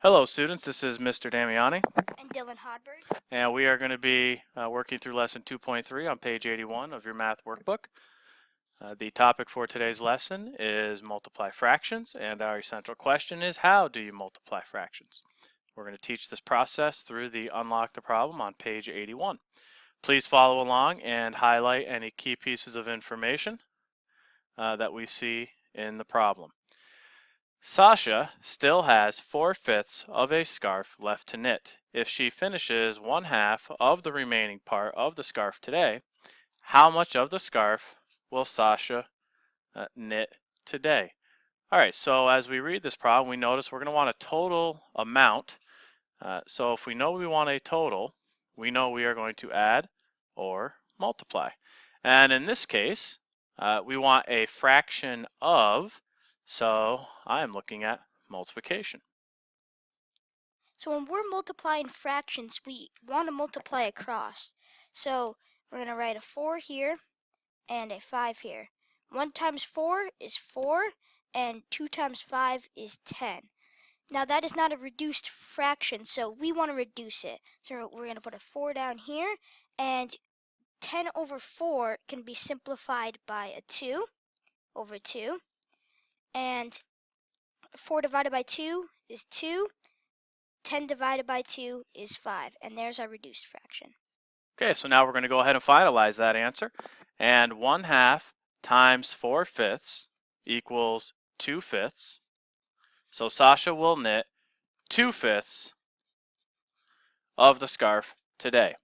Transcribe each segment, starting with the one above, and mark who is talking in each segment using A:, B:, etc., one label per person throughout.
A: Hello students, this is Mr. Damiani,
B: And Dylan Hodberg.
A: and we are going to be working through lesson 2.3 on page 81 of your math workbook. The topic for today's lesson is multiply fractions, and our essential question is, how do you multiply fractions? We're going to teach this process through the Unlock the Problem on page 81. Please follow along and highlight any key pieces of information that we see in the problem. Sasha still has 4/5 of a scarf left to knit. If she finishes 1/2 of the remaining part of the scarf today, how much of the scarf will Sasha knit today? All right, so as we read this problem, we notice we're going to want a total amount. So if we know we want a total, we know we are going to add or multiply. And in this case, we want a fraction of, so I am looking at multiplication.
B: So when we're multiplying fractions, we want to multiply across. So we're going to write a 4 here and a 5 here. 1 times 4 is 4, and 2 times 5 is 10. Now that is not a reduced fraction, so we want to reduce it. So we're going to put a 4 down here, and 10 over 4 can be simplified by a 2 over 2. And 4 divided by 2 is 2. 10 divided by 2 is 5, and there's our reduced fraction.
A: Okay, so now we're going to go ahead and finalize that answer. And 1/2 times 4/5 equals 2/5. So Sasha will knit 2/5 of the scarf today.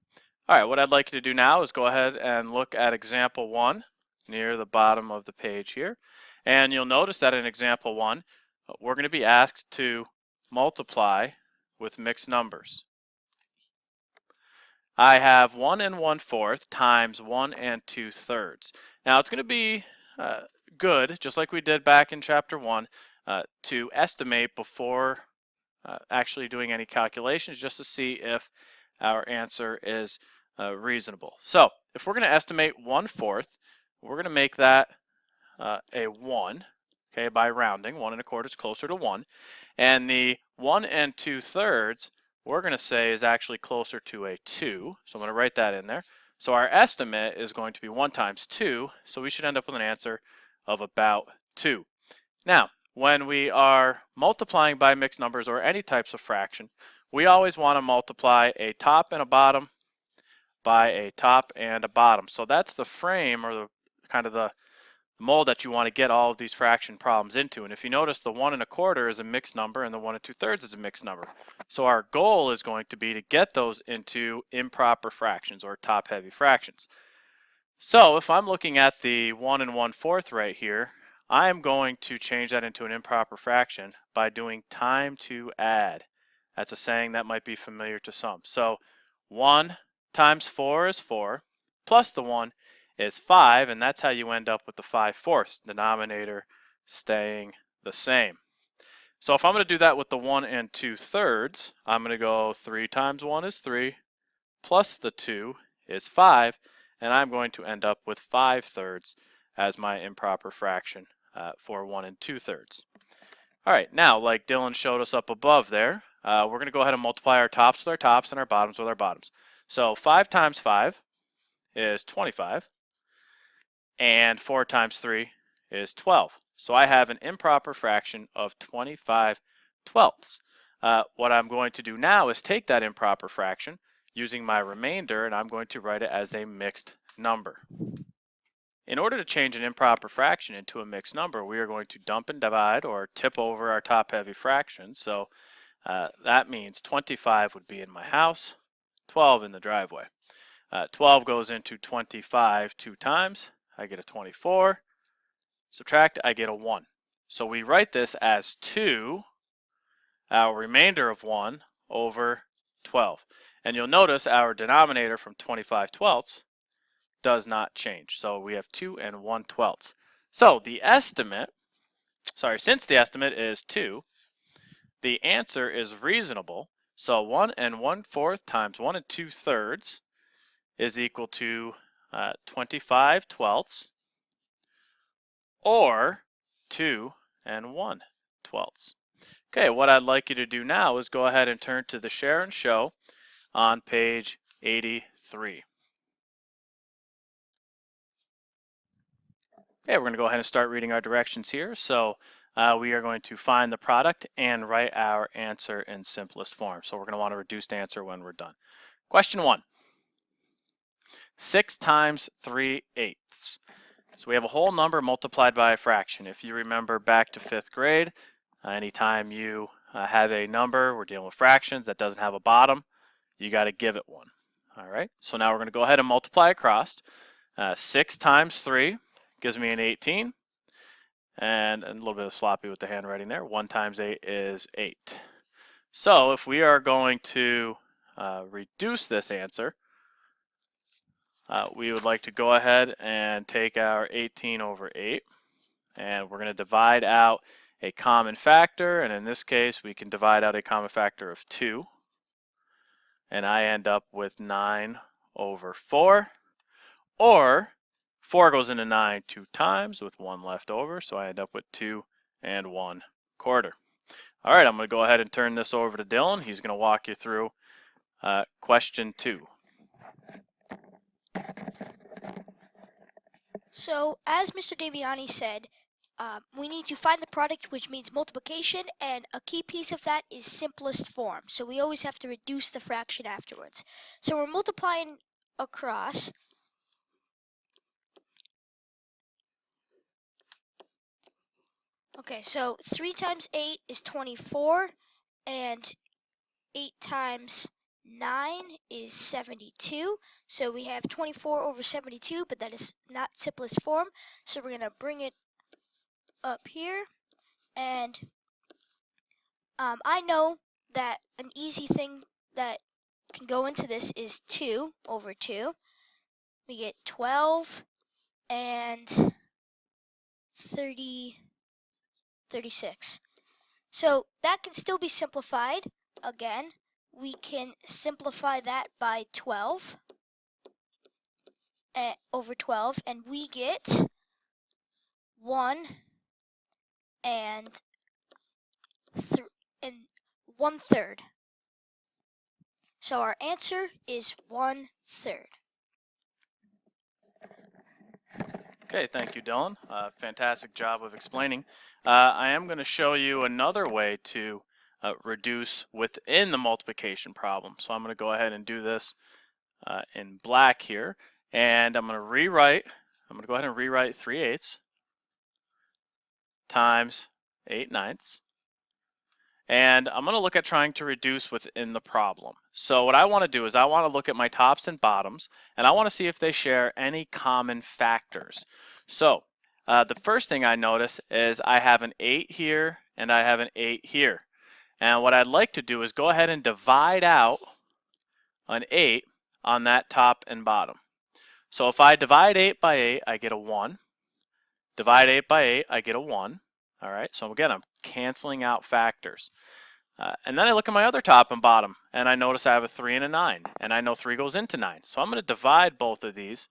A: All right, what I'd like you to do now is go ahead and look at example 1 near the bottom of the page here. And you'll notice that in example 1, we're going to be asked to multiply with mixed numbers. I have 1 1/4 times 1 2/3. Now it's going to be good, just like we did back in chapter 1, to estimate before actually doing any calculations, just to see if our answer is reasonable. So if we're going to estimate 1/4, we're going to make that a 1, okay, by rounding. 1 1/4 is closer to 1. And the 1 2/3, we're going to say is actually closer to a 2. So I'm going to write that in there. So our estimate is going to be 1 times 2. So we should end up with an answer of about 2. Now, when we are multiplying by mixed numbers or any types of fraction, we always want to multiply a top and a bottom by a top and a bottom. So that's the frame, or the kind of the mold that you want to get all of these fraction problems into. And if you notice, the 1 1/4 is a mixed number and the 1 2/3 is a mixed number. So our goal is going to be to get those into improper fractions or top heavy fractions. So if I'm looking at the 1 1/4 right here, I am going to change that into an improper fraction by doing time to add. That's a saying that might be familiar to some. So 1 times 4 is 4, plus the 1 is 5, and that's how you end up with the 5/4, denominator staying the same. So if I'm going to do that with the 1 2/3, I'm going to go 3 times 1 is 3, plus the 2 is 5, and I'm going to end up with 5/3 as my improper fraction for 1 2/3. All right, now, like Dylan showed us up above there, we're going to go ahead and multiply our tops with our tops and our bottoms with our bottoms. So 5 times 5 is 25, and 4 times 3 is 12. So I have an improper fraction of 25/12. What I'm going to do now is take that improper fraction using my remainder, and I'm going to write it as a mixed number. In order to change an improper fraction into a mixed number, we are going to dump and divide, or tip over our top-heavy fraction. So that means 25 would be in my house, 12 in the driveway. 12 goes into 25 2 times. I get a 24. Subtract, I get a 1. So we write this as 2, our remainder of 1, over 12. And you'll notice our denominator from 25/12 does not change. So we have 2 1/12. So the estimate, since the estimate is 2, the answer is reasonable. So 1 1/4 times 1 2/3 is equal to 25/12, or 2 1/12. Okay, what I'd like you to do now is go ahead and turn to the share and show on page 83. Okay, we're going to go ahead and start reading our directions here. So we are going to find the product and write our answer in simplest form. So we're going to want a reduced answer when we're done. Question 1, 6 times 3/8. So we have a whole number multiplied by a fraction. If you remember back to 5th grade, anytime you have a number, we're dealing with fractions that doesn't have a bottom, you got to give it one. All right, so now we're going to go ahead and multiply across. 6 times 3 gives me an 18. And a little bit of sloppy with the handwriting there. 1 times 8 is 8. So if we are going to reduce this answer, we would like to go ahead and take our 18 over 8, and we're going to divide out a common factor, and in this case we can divide out a common factor of 2, and I end up with 9 over 4, or 4 goes into 9 2 times with 1 left over, so I end up with 2 and 1/4. All right, I'm going to go ahead and turn this over to Dylan. He's going to walk you through question 2.
B: So, as Mr. Daviani said, we need to find the product, which means multiplication, and a key piece of that is simplest form. So we always have to reduce the fraction afterwards. So we're multiplying across. Okay, so 3 times 8 is 24, and 8 times 9 is 72. So we have 24 over 72, but that is not simplest form. So we're going to bring it up here, and I know that an easy thing that can go into this is 2 over 2. We get 12 and 36. So that can still be simplified. Again, we can simplify that by 12 over 12, and we get 1 and 1/3. So our answer is 1/3.
A: Okay, thank you, Dylan. Fantastic job of explaining. I am going to show you another way to reduce within the multiplication problem. So I'm going to go ahead and do this in black here, and I'm going to rewrite. I'm going to go ahead and rewrite 3/8 times 8/9. And I'm going to look at trying to reduce within the problem. So what I want to do is I want to look at my tops and bottoms, and I want to see if they share any common factors. So the first thing I notice is I have an 8 here and I have an 8 here. And what I'd like to do is go ahead and divide out an 8 on that top and bottom. So if I divide 8 by 8, I get a 1. Divide 8 by 8, I get a 1. All right, so again, I'm canceling out factors. And then I look at my other top and bottom, and I notice I have a 3 and a 9, and I know 3 goes into 9. So I'm going to divide both of these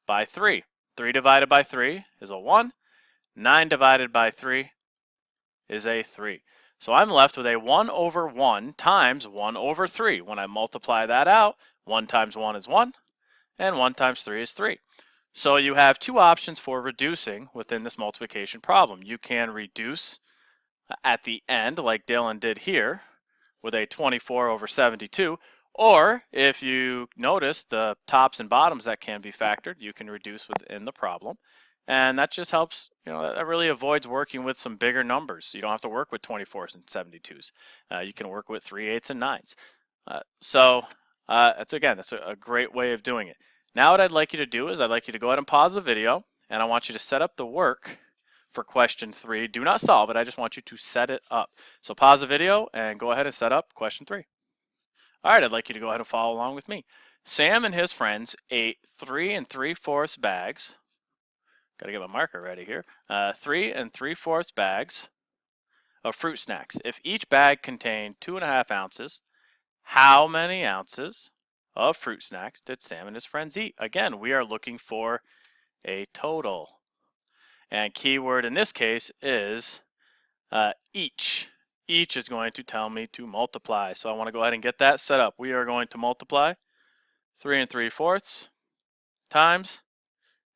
A: by 3. 3 divided by 3 is a 1. 9 divided by 3 is a 3. So I'm left with a 1 over 1 times 1 over 3. When I multiply that out, 1 times 1 is 1, and 1 times 3 is 3. So you have two options for reducing within this multiplication problem. You can reduce at the end, like Dylan did here, with a 24 over 72, or if you notice the tops and bottoms that can be factored, you can reduce within the problem. And that just helps, that really avoids working with some bigger numbers. You don't have to work with 24s and 72s. You can work with 3/8 and 9s. That's a great way of doing it. Now what I'd like you to do is I'd like you to go ahead and pause the video, and I want you to set up the work for question 3. Do not solve it. I just want you to set it up. So pause the video and go ahead and set up question 3. All right, I'd like you to go ahead and follow along with me. Sam and his friends ate 3 3/4 bags. Got to get my marker ready here. 3 3/4 bags of fruit snacks. If each bag contained 2.5 ounces, how many ounces of fruit snacks did Sam and his friends eat? Again, we are looking for a total. And keyword in this case is each. each is going to tell me to multiply. So I want to go ahead and get that set up. We are going to multiply 3 3/4 times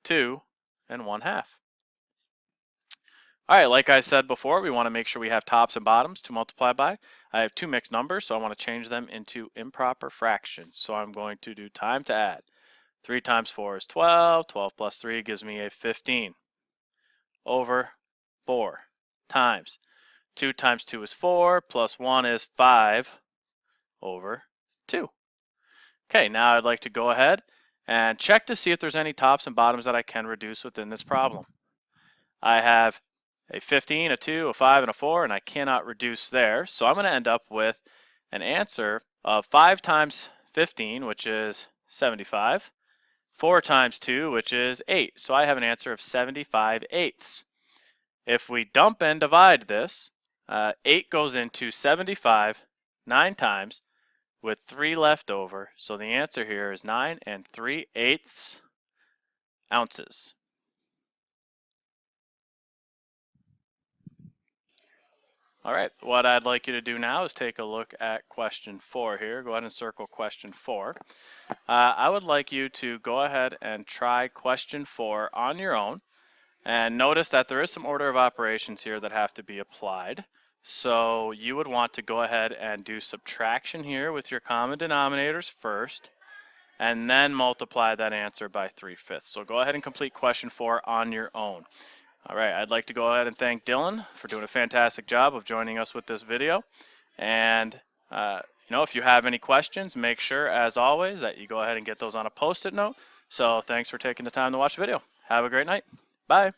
A: 2 1/2. All right, like I said before, we want to make sure we have tops and bottoms to multiply by. I have two mixed numbers, so I want to change them into improper fractions. So I'm going to do time to add. 3 times 4 is 12. 12 plus 3 gives me a 15 over 4 times 2 times 2 is 4 plus 1 is 5 over 2. Okay, now I'd like to go ahead and check to see if there's any tops and bottoms that I can reduce within this problem. I have a 15, a 2, a 5, and a 4, and I cannot reduce there. So I'm going to end up with an answer of 5 times 15, which is 75, 4 times 2, which is 8. So I have an answer of 75 eighths. If we dump and divide this, 8 goes into 75 9 times with 3 left over. So the answer here is 9 3/8 ounces. All right, what I'd like you to do now is take a look at question 4 here. Go ahead and circle question 4. I would like you to go ahead and try question 4 on your own. And notice that there is some order of operations here that have to be applied. So you would want to go ahead and do subtraction here with your common denominators first, and then multiply that answer by 3/5. So go ahead and complete question 4 on your own. All right, I'd like to go ahead and thank Dylan for doing a fantastic job of joining us with this video. And if you have any questions, make sure, as always, that you go ahead and get those on a post-it note. So thanks for taking the time to watch the video. Have a great night. Bye.